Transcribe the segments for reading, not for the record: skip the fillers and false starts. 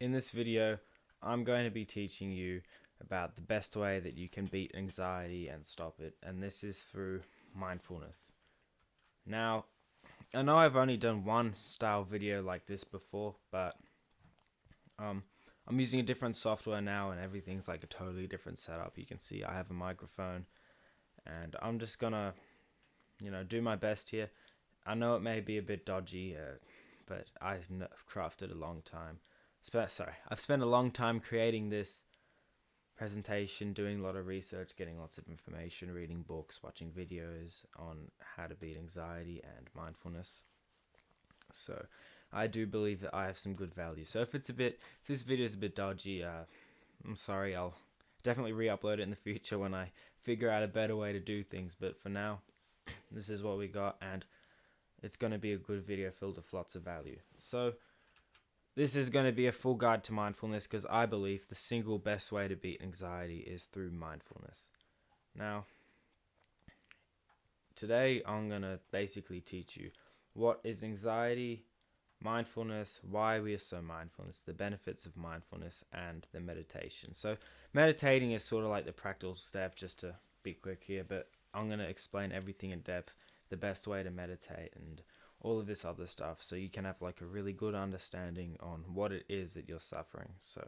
In this video, I'm going to be teaching you about the best way that you can beat anxiety and stop it, and this is through mindfulness. Now, I know I've only done one style video like this before, but I'm using a different software now and everything's like a totally different setup. You can see I have a microphone and I'm just gonna, do my best here. I know it may be a bit dodgy, but I've crafted a long time. I've spent a long time creating this presentation, doing a lot of research, getting lots of information, reading books, watching videos on how to beat anxiety and mindfulness. So I do believe that I have some good value. So if this video is a bit dodgy, I'm sorry. I'll definitely re-upload it in the future when I figure out a better way to do things. But for now, this is what we got, and it's going to be a good video filled with lots of value. So this is going to be a full guide to mindfulness because I believe the single best way to beat anxiety is through mindfulness. Now, today I'm going to basically teach you what is anxiety, mindfulness, why we are so mindfulness, the benefits of mindfulness, and the meditation. So meditating is sort of like the practical step, just to be quick here, but I'm going to explain everything in depth, the best way to meditate, and all of this other stuff, so you can have like a really good understanding on what it is that you're suffering, so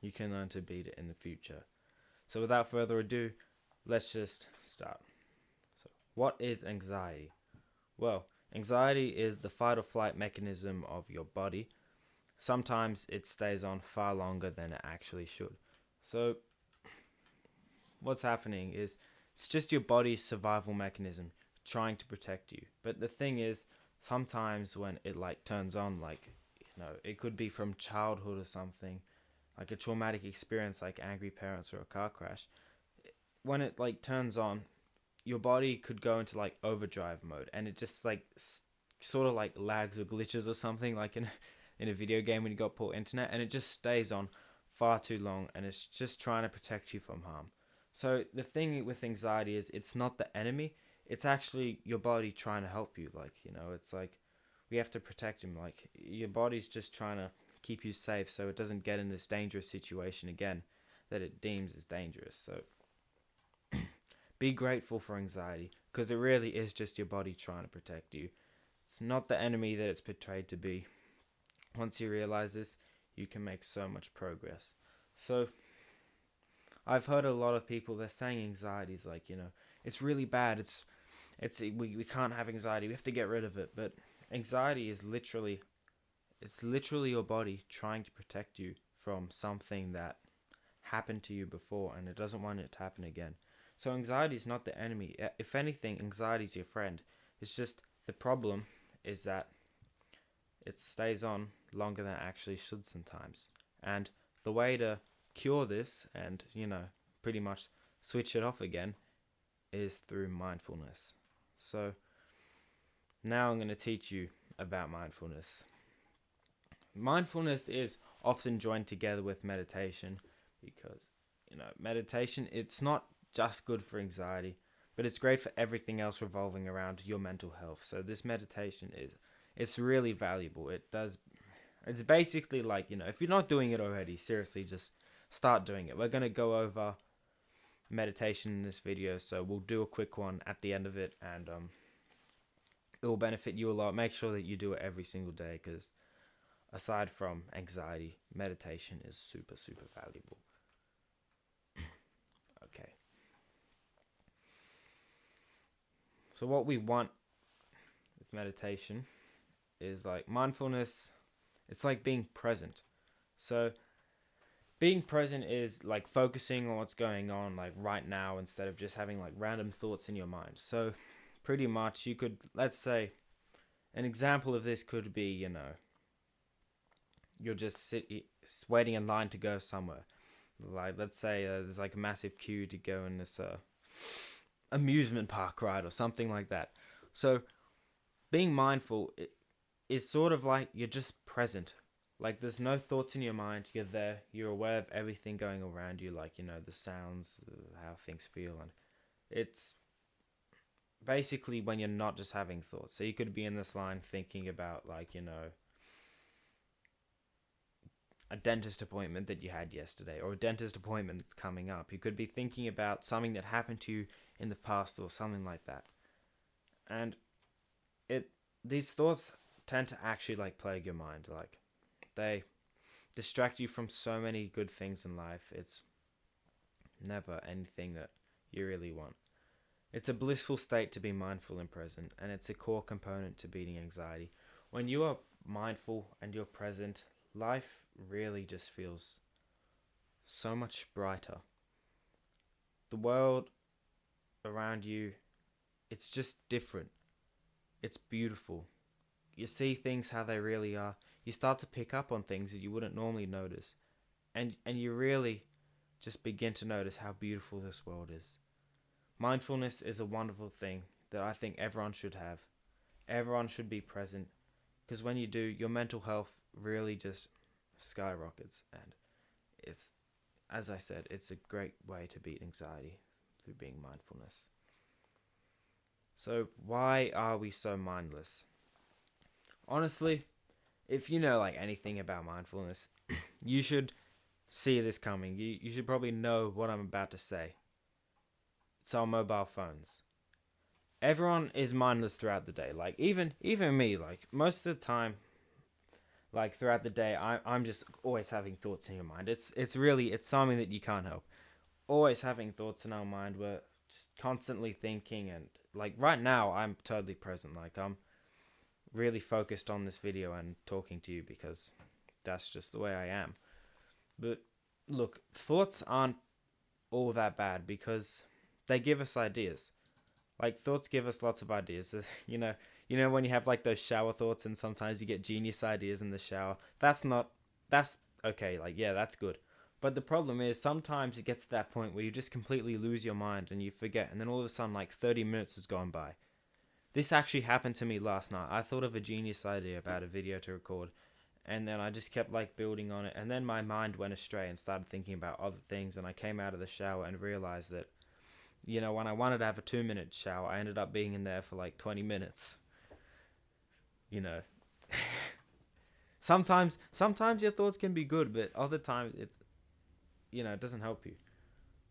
you can learn to beat it in the future. So without further ado, let's just start. So what is anxiety? Well, anxiety is the fight or flight mechanism of your body. Sometimes it stays on far longer than it actually should. So what's happening is it's just your body's survival mechanism trying to protect you. But the thing is, sometimes when it like turns on, like, it could be from childhood or something, like a traumatic experience like angry parents or a car crash. When it like turns on, your body could go into like overdrive mode, and it just like sort of like lags or glitches or something, like in a video game when you got poor internet, and it just stays on far too long, and it's just trying to protect you from harm. So the thing with anxiety is it's not the enemy, it's actually your body trying to help you. Like, it's like we have to protect him. Like, your body's just trying to keep you safe so it doesn't get in this dangerous situation again that it deems as dangerous. So be grateful for anxiety, because it really is just your body trying to protect you. It's not the enemy that it's portrayed to be. Once you realize this, you can make so much progress. So I've heard a lot of people, they're saying anxiety is like, it's really bad. We can't have anxiety. We have to get rid of it. But anxiety is literally your body trying to protect you from something that happened to you before, and it doesn't want it to happen again. So anxiety is not the enemy. If anything, anxiety is your friend. It's just the problem is that it stays on longer than it actually should sometimes. And the way to cure this and, pretty much switch it off again is through mindfulness. So now I'm going to teach you about mindfulness. Mindfulness is often joined together with meditation because, meditation, it's not just good for anxiety, but it's great for everything else revolving around your mental health. So this meditation it's really valuable. It's basically like, if you're not doing it already, seriously, just start doing it. We're going to go over meditation in this video, so we'll do a quick one at the end of it, and it will benefit you a lot. Make sure that you do it every single day, because aside from anxiety, meditation is super, super valuable. Okay. So what we want with meditation is like mindfulness. It's like being present. So being present is like focusing on what's going on like right now, instead of just having like random thoughts in your mind. So pretty much you could, let's say, an example of this could be, you're just waiting in line to go somewhere. Like, let's say there's like a massive queue to go in this amusement park ride or something like that. So being mindful is sort of like you're just present. Like, there's no thoughts in your mind. You're there. You're aware of everything going around you, like, the sounds, how things feel. And it's basically when you're not just having thoughts. So you could be in this line thinking about, like, a dentist appointment that you had yesterday, or a dentist appointment that's coming up. You could be thinking about something that happened to you in the past or something like that. And it these thoughts tend to actually like plague your mind. Like, they distract you from so many good things in life. It's never anything that you really want. It's a blissful state to be mindful and present, and it's a core component to beating anxiety. When you are mindful and you're present, life really just feels so much brighter. The world around you, it's just different. It's beautiful. You see things how they really are. You start to pick up on things that you wouldn't normally notice. And you really just begin to notice how beautiful this world is. Mindfulness is a wonderful thing that I think everyone should have. Everyone should be present, because when you do, your mental health really just skyrockets. And it's, as I said, it's a great way to beat anxiety through being mindfulness. So why are we so mindless? Honestly, if you know like anything about mindfulness, you should see this coming. You should probably know what I'm about to say. It's our mobile phones. Everyone is mindless throughout the day. Like, even me, like most of the time, like throughout the day, I'm just always having thoughts in your mind. It's something that you can't help. Always having thoughts in our mind. We're just constantly thinking, and like right now I'm totally present. Like, I'm really focused on this video and talking to you because that's just the way I am. But look, thoughts aren't all that bad because they give us ideas. Like, thoughts give us lots of ideas. You know when you have like those shower thoughts and sometimes you get genius ideas in the shower. That's okay. Like, yeah, that's good. But the problem is sometimes it gets to that point where you just completely lose your mind and you forget, and then all of a sudden like 30 minutes has gone by. This actually happened to me last night. I thought of a genius idea about a video to record, and then I just kept like building on it, and then my mind went astray and started thinking about other things, and I came out of the shower and realized that, when I wanted to have a 2-minute shower, I ended up being in there for like 20 minutes. You know. Sometimes your thoughts can be good, but other times it doesn't help you.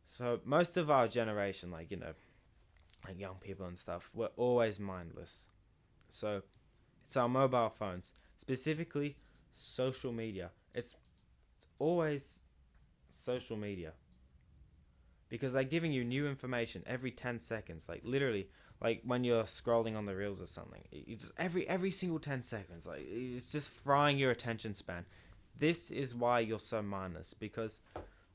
So most of our generation, like young people and stuff, we're always mindless. So it's our mobile phones, specifically social media. It's always social media, because they're giving you new information every 10 seconds. Like, literally, like when you're scrolling on the reels or something, it's just every single 10 seconds. Like, it's just frying your attention span. This is why you're so mindless, because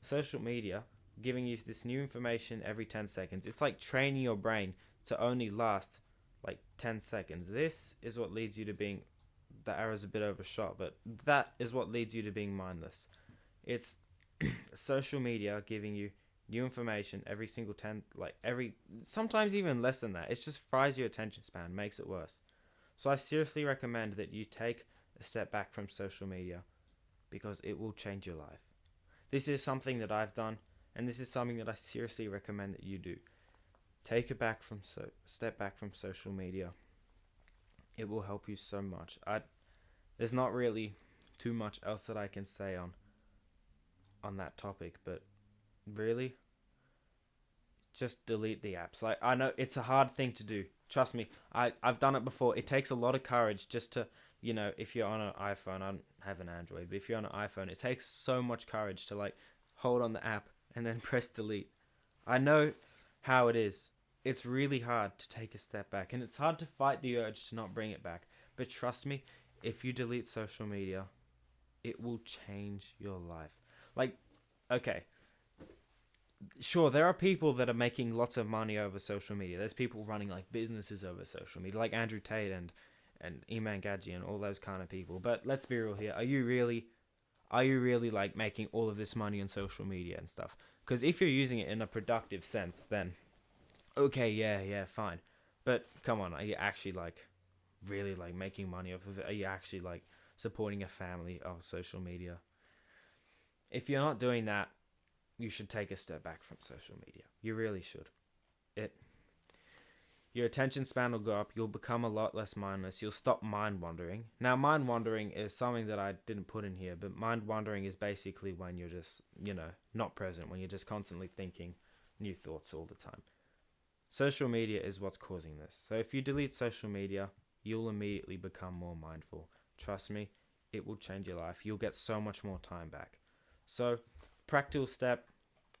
social media giving you this new information every 10 seconds. It's like training your brain to only last like 10 seconds. This is what leads you to being, the arrow's a bit overshot, but that is what leads you to being mindless. It's social media giving you new information every single 10, sometimes even less than that. It just fries your attention span, makes it worse. So I seriously recommend that you take a step back from social media, because it will change your life. This is something that I've done, and this is something that I seriously recommend that you do. Take a step back from social media. It will help you so much. There's not really too much else that I can say on that topic, but really, just delete the apps. Like, I know it's a hard thing to do. Trust me, I've done it before. It takes a lot of courage just to, if you're on an iPhone, I don't have an Android, but if you're on an iPhone, it takes so much courage to like hold on the app and then press delete. I know how it is. It's really hard to take a step back, and it's hard to fight the urge to not bring it back. But trust me, if you delete social media, it will change your life. Like, okay, sure, there are people that are making lots of money over social media. There's people running like businesses over social media, like Andrew Tate and Iman Gadji and all those kind of people. But let's be real here. Are you really like making all of this money on social media and stuff? Because if you're using it in a productive sense, then okay, yeah, fine. But come on, are you actually like really like making money off of it? Are you actually like supporting a family of social media? If you're not doing that, you should take a step back from social media. You really should. Your attention span will go up. You'll become a lot less mindless. You'll stop mind wandering. Now, mind wandering is something that I didn't put in here, but mind wandering is basically when you're just, not present, when you're just constantly thinking new thoughts all the time. Social media is what's causing this. So if you delete social media, you'll immediately become more mindful. Trust me, it will change your life. You'll get so much more time back. So, practical step,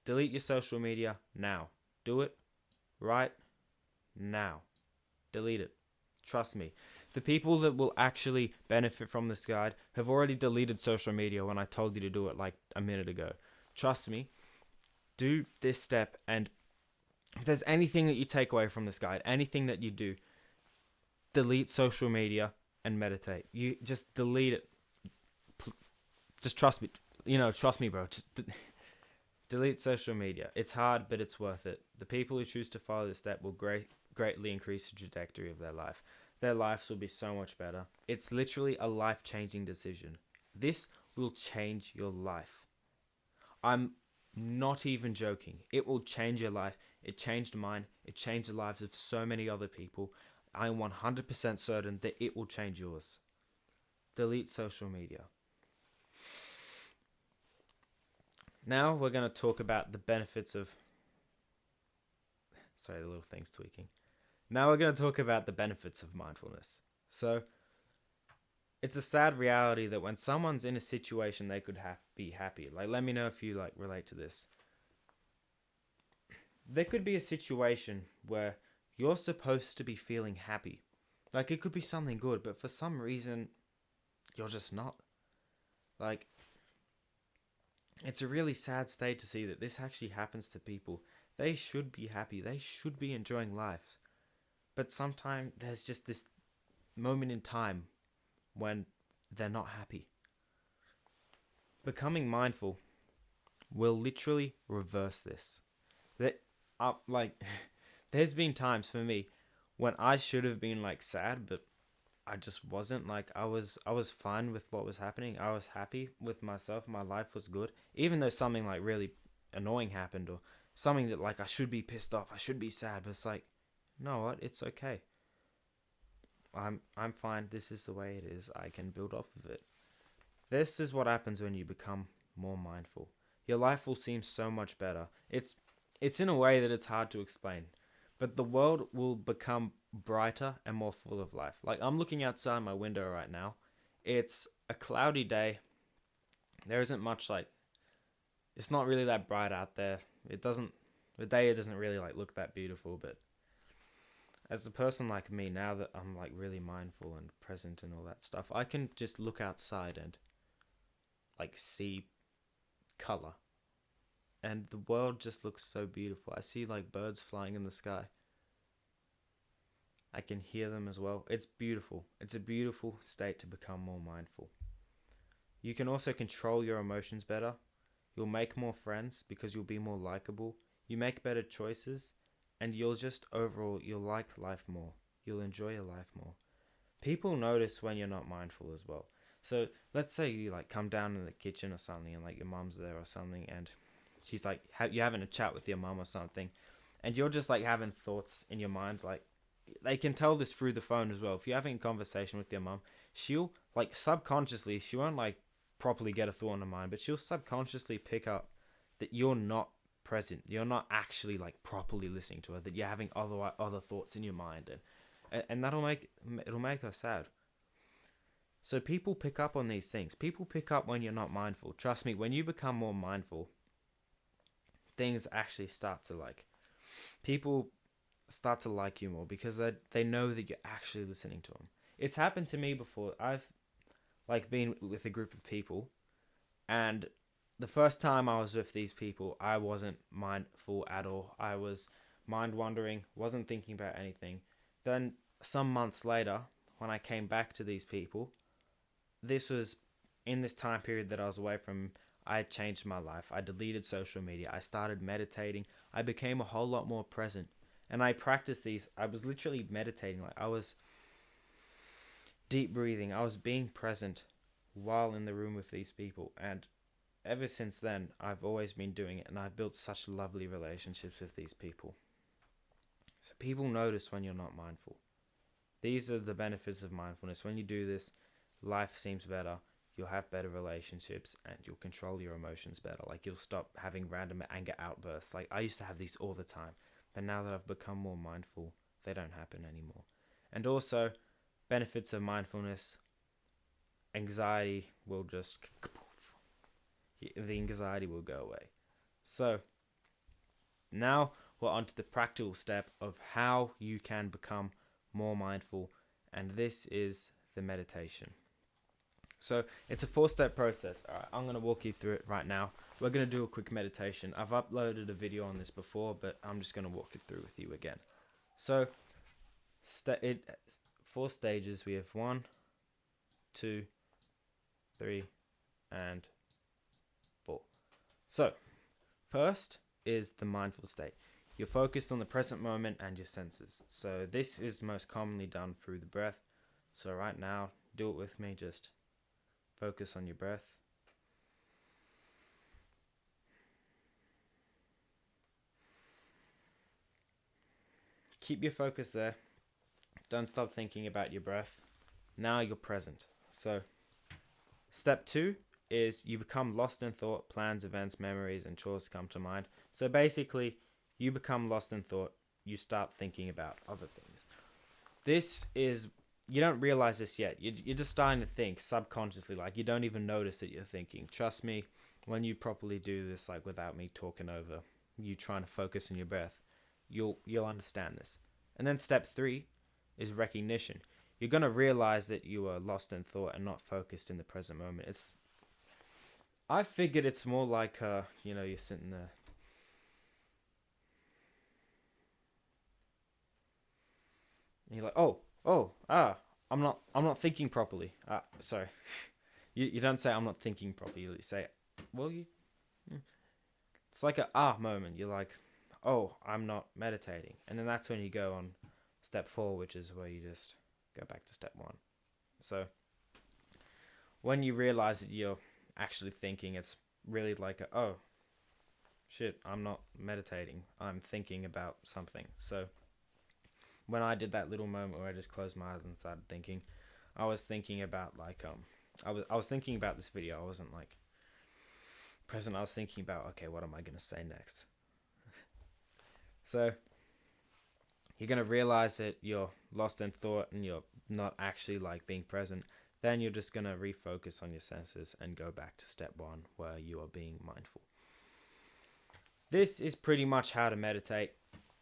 delete your social media now. Do it right now. Delete it. Trust me. The people that will actually benefit from this guide have already deleted social media when I told you to do it like a minute ago. Trust me. Do this step, and if there's anything that you take away from this guide, anything that you do, delete social media and meditate. You just delete it. Just trust me. Trust me, bro. Just delete social media. It's hard, but it's worth it. The people who choose to follow this step will greatly increase the trajectory of their life. Their lives will be so much better. It's literally a life-changing decision. This will change your life. I'm not even joking. It will change your life. It changed mine. It changed the lives of so many other people. I'm 100% certain that it will change yours. Delete social media. Now we're going to talk about the benefits of... Sorry, the little thing's tweaking. Now we're going to talk about the benefits of mindfulness. So, it's a sad reality that when someone's in a situation, they could be happy. Like, let me know if you relate to this. There could be a situation where you're supposed to be feeling happy. Like, it could be something good, but for some reason, you're just not. Like, it's a really sad state to see that this actually happens to people. They should be happy. They should be enjoying life. But sometimes there's just this moment in time when they're not happy. Becoming mindful will literally reverse this. There's been times for me when I should have been sad, but I just wasn't. I was fine with what was happening. I was happy with myself. My life was good. Even though something really annoying happened, or something that I should be pissed off, I should be sad, but it's you know what? It's okay. I'm fine. This is the way it is. I can build off of it. This is what happens when you become more mindful. Your life will seem so much better. It's in a way that it's hard to explain, but the world will become brighter and more full of life. I'm looking outside my window right now. It's a cloudy day. There isn't much it's not really that bright out there. The day doesn't really look that beautiful, but as a person like me, now that I'm really mindful and present and all that stuff, I can just look outside and see color. And the world just looks so beautiful. I see birds flying in the sky. I can hear them as well. It's beautiful. It's a beautiful state to become more mindful. You can also control your emotions better. You'll make more friends because you'll be more likable. You make better choices, and you'll like life more. You'll enjoy your life more. People notice when you're not mindful as well. So let's say you come down in the kitchen or something, and your mom's there or something, and she's you're having a chat with your mom or something, and you're just having thoughts in your mind. They can tell this through the phone as well. If you're having a conversation with your mom, she'll subconsciously, she won't properly get a thought in her mind, but she'll subconsciously pick up that you're not present. You're not actually properly listening to her. That you're having other thoughts in your mind, and it'll make her sad. So people pick up on these things. People pick up when you're not mindful. Trust me, when you become more mindful, things actually start to people start to like you more because they know that you're actually listening to them. It's happened to me before. I've been with a group of people, and the first time I was with these people, I wasn't mindful at all. I was mind wandering, wasn't thinking about anything. Then some months later, when I came back to these people, this was in this time period that I was away from. I had changed my life. I deleted social media. I started meditating. I became a whole lot more present. And I practiced these. I was literally meditating. I was deep breathing. I was being present while in the room with these people. And ever since then, I've always been doing it. And I've built such lovely relationships with these people. So people notice when you're not mindful. These are the benefits of mindfulness. When you do this, life seems better. You'll have better relationships and you'll control your emotions better. Like you'll stop having random anger outbursts. Like I used to have these all the time, but now that I've become more mindful, they don't happen anymore. And also, benefits of mindfulness, anxiety will just, the anxiety will go away. So now we're on to the practical step of how you can become more mindful, and this is the meditation. So it's a 4-step process. All right, I'm going to walk you through it right now. We're going to do a quick meditation. I've uploaded a video on this before, but I'm just going to walk it through with you again. So 4 stages. We have 1, 2, 3, and 4. So first is the mindful state. You're focused on the present moment and your senses. So this is most commonly done through the breath. So right now, do it with me. Just focus on your breath. Keep your focus there. Don't stop thinking about your breath. Now you're present. So step 2 is you become lost in thought. Plans, events, memories, and chores come to mind. So basically, you become lost in thought. You start thinking about other things. This is, you don't realize this yet. You're just starting to think subconsciously. Like you don't even notice that you're thinking. Trust me, when you properly do this, like without me talking over you, trying to focus on your breath, you'll understand this. And then step 3 is recognition. You're gonna realize that you are lost in thought and not focused in the present moment. I figured it's more like you're sitting there. And you're like, I'm not thinking properly. Sorry. You don't say I'm not thinking properly. You say, well, it's like a moment. You're like, oh, I'm not meditating. And then that's when you go on step 4, which is where you just go back to step 1. So when you realize that you're actually thinking, it's really like, oh, shit, I'm not meditating. I'm thinking about something. So when I did that little moment where I just closed my eyes and started thinking, I was thinking about I was thinking about this video. I wasn't like present. I was thinking about, okay, what am I gonna say next? So you're gonna realize that you're lost in thought and you're not actually like being present. Then you're just gonna refocus on your senses and go back to step 1 where you are being mindful. This is pretty much how to meditate.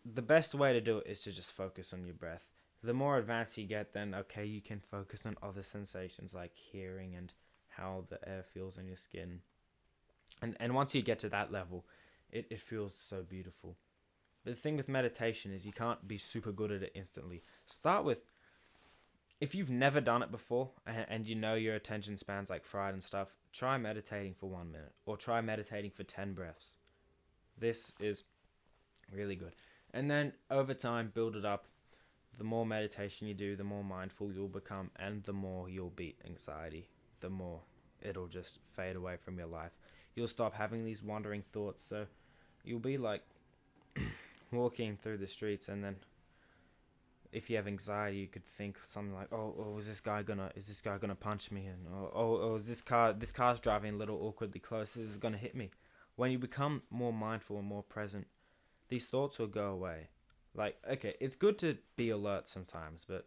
The best way to do it is to just focus on your breath. The more advanced you get, then okay, you can focus on other sensations like hearing and how the air feels on your skin. And once you get to that level, it feels so beautiful. But the thing with meditation is you can't be super good at it instantly. Start with, if you've never done it before and you know your attention span's like fried and stuff, try meditating for 1 minute or try meditating for 10 breaths. This is really good. And then over time, build it up. The more meditation you do, the more mindful you'll become, and the more you'll beat anxiety, the more it'll just fade away from your life. You'll stop having these wandering thoughts. So you'll be like walking through the streets, and then if you have anxiety, you could think something like, oh, is this guy gonna punch me? And is this car's driving a little awkwardly close. This is gonna hit me. When you become more mindful and more present, these thoughts will go away. Like, okay, it's good to be alert sometimes, but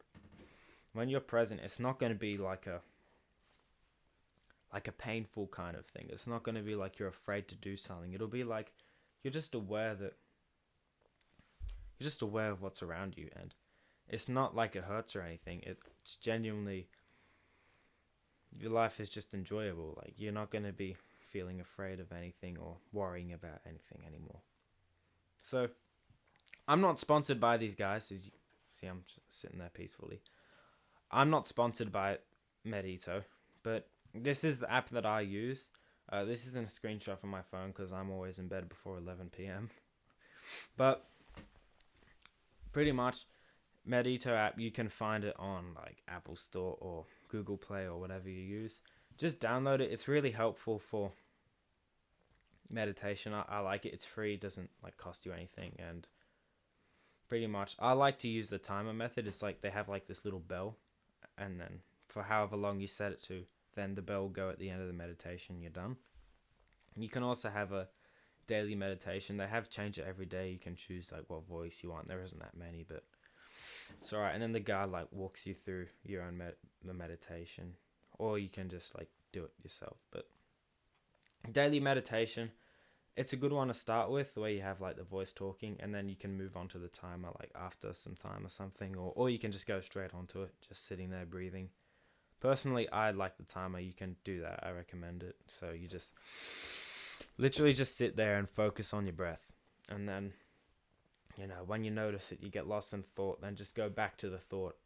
when you're present, it's not going to be like a painful kind of thing. It's not going to be like you're afraid to do something. It'll be like you're just aware of what's around you, and it's not like it hurts or anything. It's genuinely, your life is just enjoyable. Like you're not going to be feeling afraid of anything or worrying about anything anymore. So I'm not sponsored by these guys. As you see, I'm just sitting there peacefully. I'm not sponsored by Medito, but this is the app that I use. This isn't a screenshot from my phone because I'm always in bed before 11 p.m. But pretty much, Medito app, you can find it on like Apple Store or Google Play or whatever you use. Just download it. It's really helpful for meditation. I like it. It's free. It doesn't like cost you anything, and pretty much. I like to use the timer method. It's like they have like this little bell, and then for however long you set it to, then the bell will go at the end of the meditation. You're done. You can also have a daily meditation. They have changed it every day. You can choose like what voice you want. There isn't that many, but it's alright. And then the guide like walks you through your own the meditation, or you can just like do it yourself. But daily meditation, it's a good one to start with, where you have like the voice talking, and then you can move on to the timer like after some time or something, or you can just go straight onto it, just sitting there breathing. Personally, I like the timer. You can do that. I recommend it. So you just literally just sit there and focus on your breath, and then when you notice it, you get lost in thought, then just go back to the thought.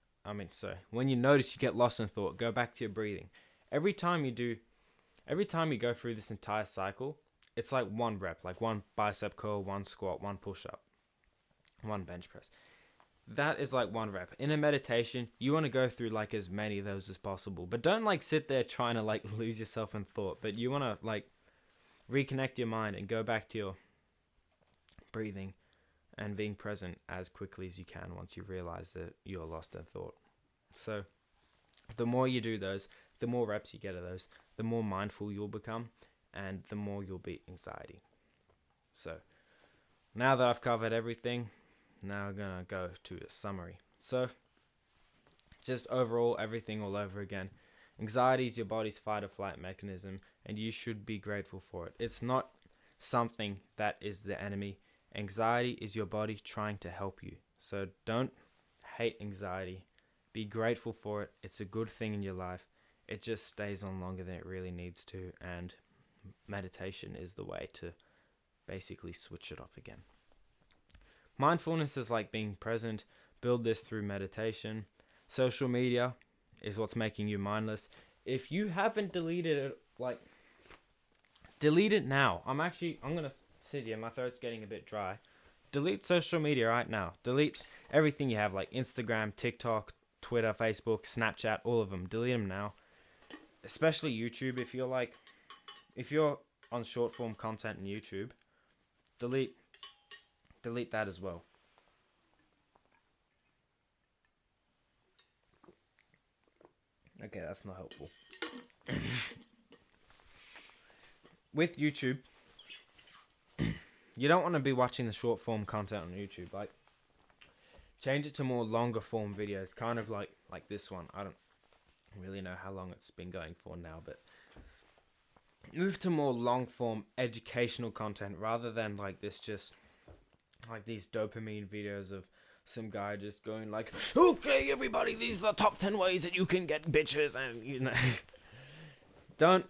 When you notice you get lost in thought, go back to your breathing. Every time you go through this entire cycle, it's like one rep, like one bicep curl, one squat, one push-up, one bench press. That is like one rep. In a meditation, you want to go through like as many of those as possible, but don't like sit there trying to like lose yourself in thought, but you want to like reconnect your mind and go back to your breathing and being present as quickly as you can once you realize that you're lost in thought. So the more you do those, the more reps you get of those, the more mindful you'll become, and the more you'll beat anxiety. So now that I've covered everything, now I'm going to go to a summary. So just overall, everything all over again. Anxiety is your body's fight or flight mechanism, and you should be grateful for it. It's not something that is the enemy. Anxiety is your body trying to help you. So don't hate anxiety. Be grateful for it. It's a good thing in your life. It just stays on longer than it really needs to, and meditation is the way to basically switch it off again. Mindfulness is like being present. Build this through meditation. Social media is what's making you mindless. If you haven't deleted it, delete it now. I'm gonna sit here. My throat's getting a bit dry. Delete social media right now. Delete everything you have, like Instagram, TikTok, Twitter, Facebook, Snapchat, all of them. Delete them now. Especially YouTube. If you're on short form content in YouTube, delete that as well. Okay, that's not helpful. With YouTube, you don't want to be watching the short form content on YouTube. Like, change it to more longer form videos, kind of like this one. I don't really know how long it's been going for now, but move to more long form educational content rather than like this, just like these dopamine videos of some guy just going like, okay everybody, these are the top 10 ways that you can get bitches, and don't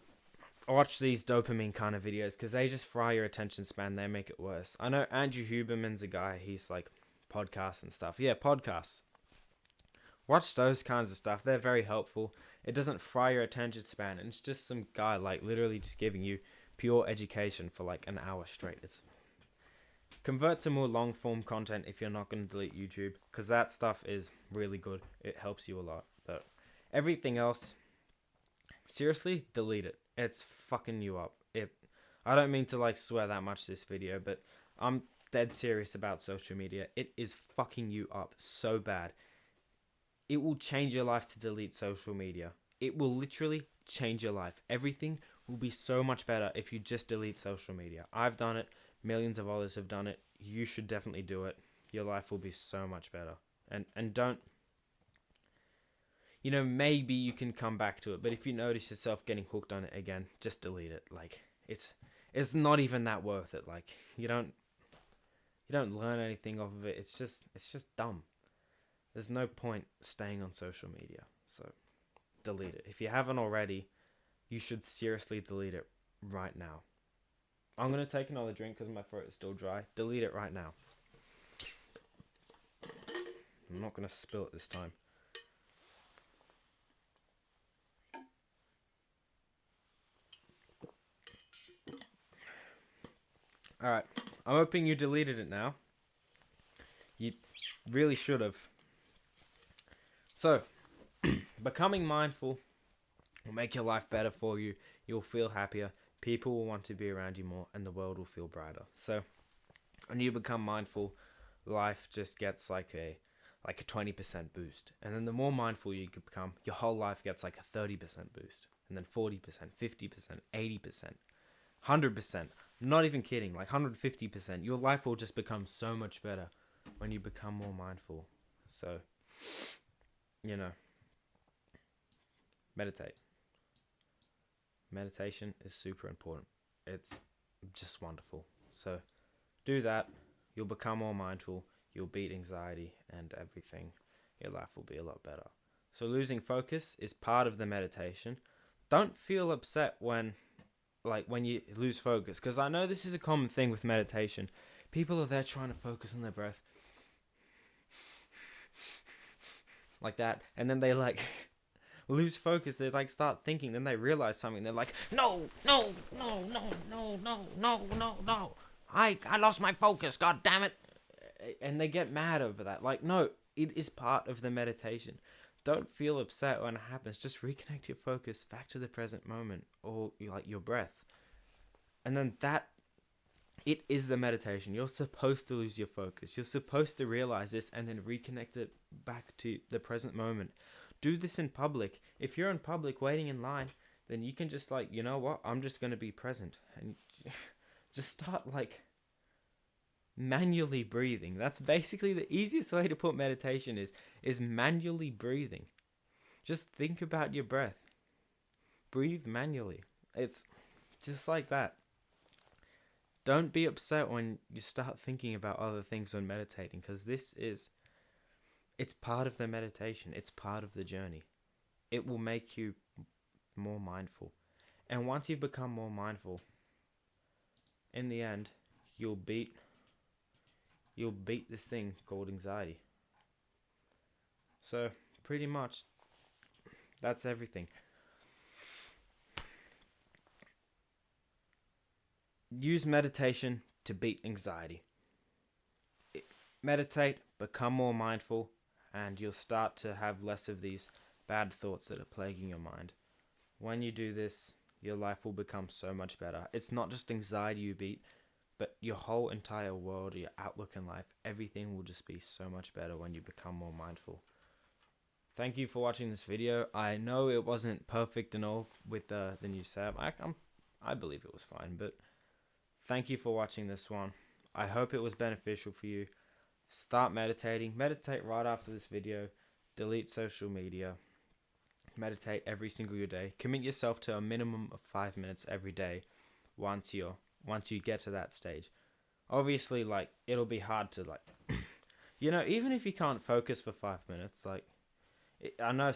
watch these dopamine kind of videos, because they just fry your attention span. They make it worse. I know Andrew Huberman's a guy, he's like podcasts and stuff. Yeah, podcasts. Watch those kinds of stuff. They're very helpful. It doesn't fry your attention span, and it's just some guy like literally just giving you pure education for like an hour straight. It's convert to more long form content if you're not going to delete YouTube, because that stuff is really good. It helps you a lot. But everything else, seriously, delete it. It's fucking you up. I don't mean to like swear that much this video, but I'm dead serious about social media. It is fucking you up so bad. It will change your life to delete social media. It will literally change your life. Everything will be so much better if you just delete social media. I've done it. Millions of others have done it. You should definitely do it. Your life will be so much better. And don't, maybe you can come back to it, but if you notice yourself getting hooked on it again, just delete it. Like, it's not even that worth it. Like, you don't learn anything off of it. It's just dumb. There's no point staying on social media. So delete it. If you haven't already, you should seriously delete it right now. I'm going to take another drink because my throat is still dry. Delete it right now. I'm not going to spill it this time. Alright, I'm hoping you deleted it now. You really should have. So, becoming mindful will make your life better for you. You'll feel happier. People will want to be around you more, and the world will feel brighter. So, when you become mindful, life just gets like a 20% boost. And then the more mindful you can become, your whole life gets like a 30% boost. And then 40%, 50%, 80%, 100%. I'm not even kidding, like 150%. Your life will just become so much better when you become more mindful. So, meditate. Meditation is super important. It's just wonderful. So, do that. You'll become more mindful. You'll beat anxiety and everything. Your life will be a lot better. So, losing focus is part of the meditation. Don't feel upset when you lose focus, because I know this is a common thing with meditation. People are there trying to focus on their breath like that, and then they lose focus. They start thinking, then they realize something. They're like, no, no, no, no, no, no, no, no, no. I lost my focus. God damn it! And they get mad over that. No, it is part of the meditation. Don't feel upset when it happens. Just reconnect your focus back to the present moment, or your breath. And then it is the meditation. You're supposed to lose your focus. You're supposed to realize this and then reconnect it back to the present moment. Do this in public. If you're in public waiting in line, then you can just you know what? I'm just going to be present. And just start manually breathing. That's basically the easiest way to put meditation is manually breathing. Just think about your breath. Breathe manually. It's just like that. Don't be upset when you start thinking about other things when meditating, because it's part of the meditation. It's part of the journey. It will make you more mindful. And once you've become more mindful, in the end, you'll beat this thing called anxiety. So, pretty much, that's everything. Use meditation to beat anxiety. Meditate, become more mindful, and you'll start to have less of these bad thoughts that are plaguing your mind. When you do this, your life will become so much better. It's not just anxiety you beat, but your whole entire world, your outlook in life, everything will just be so much better when you become more mindful. Thank you for watching this video. I know it wasn't perfect and all with the new setup. I believe it was fine, but thank you for watching this one. I hope it was beneficial for you. Start meditating. Meditate right after this video. Delete social media. Meditate every single day. Commit yourself to a minimum of 5 minutes every day once you get to that stage. Obviously, it'll be hard to even if you can't focus for 5 minutes, I know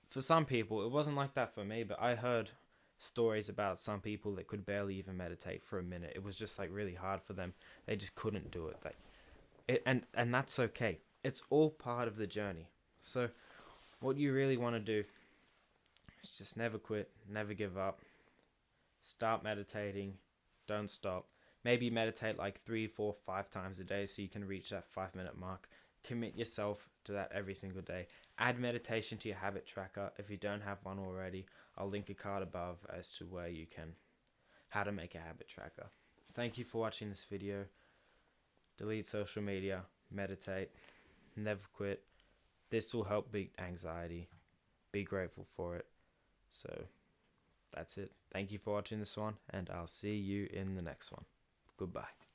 for some people it wasn't like that for me, but I heard stories about some people that could barely even meditate for a minute. It was just really hard for them. They just couldn't do it. And that's okay. It's all part of the journey. So what you really want to do is just never quit, never give up. Start meditating. Don't stop. Maybe meditate 3, 4, 5 times a day so you can reach that 5-minute mark. Commit yourself to that every single day. Add meditation to your habit tracker. If you don't have one already, I'll link a card above as to how to make a habit tracker. Thank you for watching this video. Delete social media. Meditate. Never quit. This will help beat anxiety. Be grateful for it. So that's it. Thank you for watching this one, and I'll see you in the next one. Goodbye.